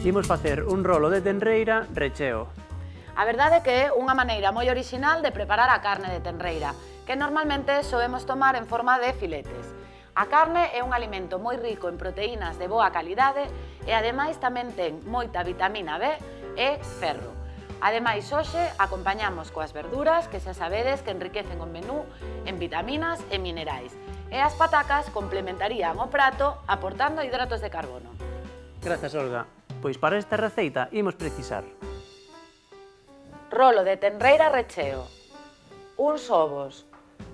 Imos facer un rolo de tenreira recheo. A verdade é que é unha maneira moi orixinal de preparar a carne de tenreira, que normalmente solemos tomar en forma de filetes. A carne é un alimento moi rico en proteínas de boa calidade e ademais tamén ten moita vitamina B e ferro. Ademais, hoxe acompañamos coas verduras que xa sabedes que enriquecen o menú en vitaminas e minerais. E as patacas complementarían o prato aportando hidratos de carbono. Grazas, Olga. Pois para esta receita imos precisar Rolo de tenreira recheo, uns ovos,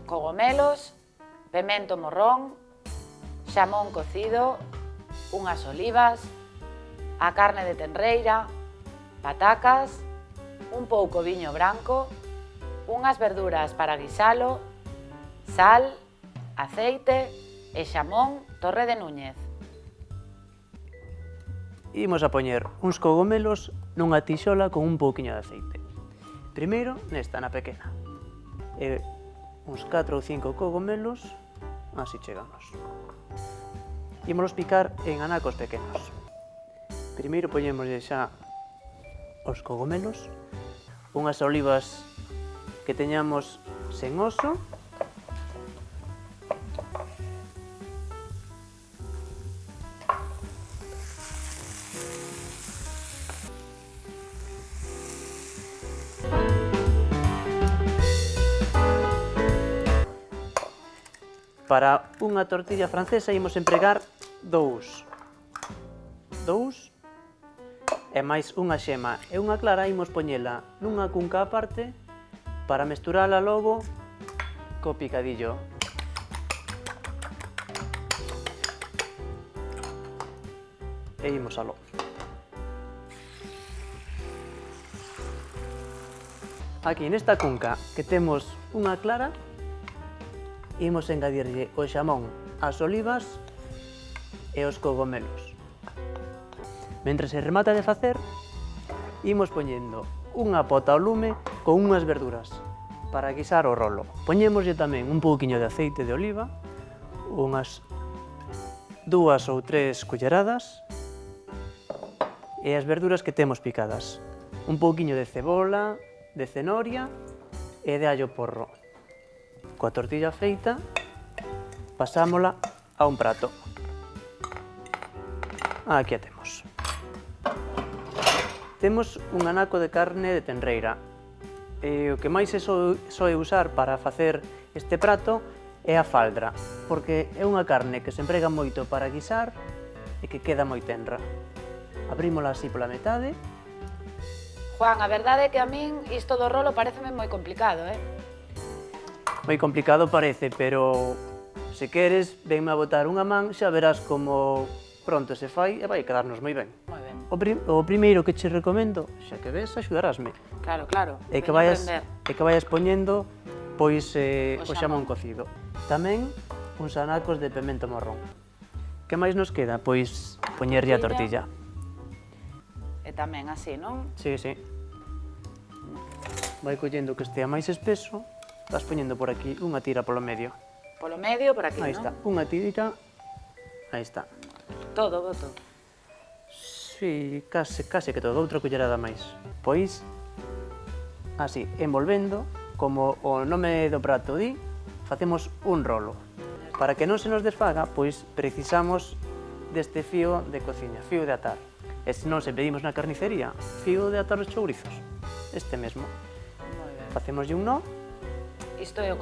cogomelos, pemento morrón, xamón cocido, unhas olivas, a carne de tenreira, patacas, un pouco viño branco, unhas verduras para guisalo, sal, aceite e xamón Torre de Núñez. Imos a poñer uns cogomelos nunha tixola con un pouquiño de aceite. Primeiro, nesta, na pequena. E uns 4 ou 5 cogomelos, así chegamos. Ímolos picar en anacos pequenos. Primeiro poñémoslle xa os cogomelos, unhas olivas que teñamos sen oso, para unha tortilla francesa imos empregar dous e máis unha xema e unha clara imos poñela nunha cunca aparte para mesturala logo co picadillo. E imos aló. Aquí nesta cunca que temos unha clara, imos engadirlle o xamón, as olivas e os cogomelos. Mentre se remata de facer, imos poñendo unha pota ao lume con unhas verduras para guisar o rolo. Poñémoslle tamén un pouquiño de aceite de oliva, unhas 2 ou 3 culleradas e as verduras que temos picadas. Un pouquiño de cebola, de cenoria e de allo porro. Coa tortilla feita, pasámola a un prato. Aquí a temos. Temos un anaco de carne de tenreira. E o que máis se soe usar para facer este prato é a faldra, porque é unha carne que se emprega moito para guisar e que queda moi tenra. Abrímola así pola metade. Juan, a verdade é que a min isto do rolo pareceme moi complicado, Moi complicado parece, pero se queres, venme a botar unha man, xa verás como pronto se fai e vai quedarnos moi ben. Moi ben. O primeiro que che recomendo, xa que ves, axudarásme, Claro, claro. é que vayas poñendo pois o xamón cocido. Tamén uns anacos de pemento morrón. Que máis nos queda? Pois poñerlle a tortilla. E tamén así, non? Sí, sí. Vai collendo que estea máis espeso, vas poñendo por aquí unha tira polo medio. Polo medio, por aquí, Aí está, unha tira, aí está. Todo, boto. Sí, case que todo, outra cullerada máis. Pois, así, envolvendo, como o nome do prato di, facemos un rolo. Para que non se nos desfaga, pois precisamos deste fío de cociña, fío de atar. E se non se pedimos na carnicería, fío de atar os chourizos, este mesmo. Moi ben. Facémoslle un nó. Isto é o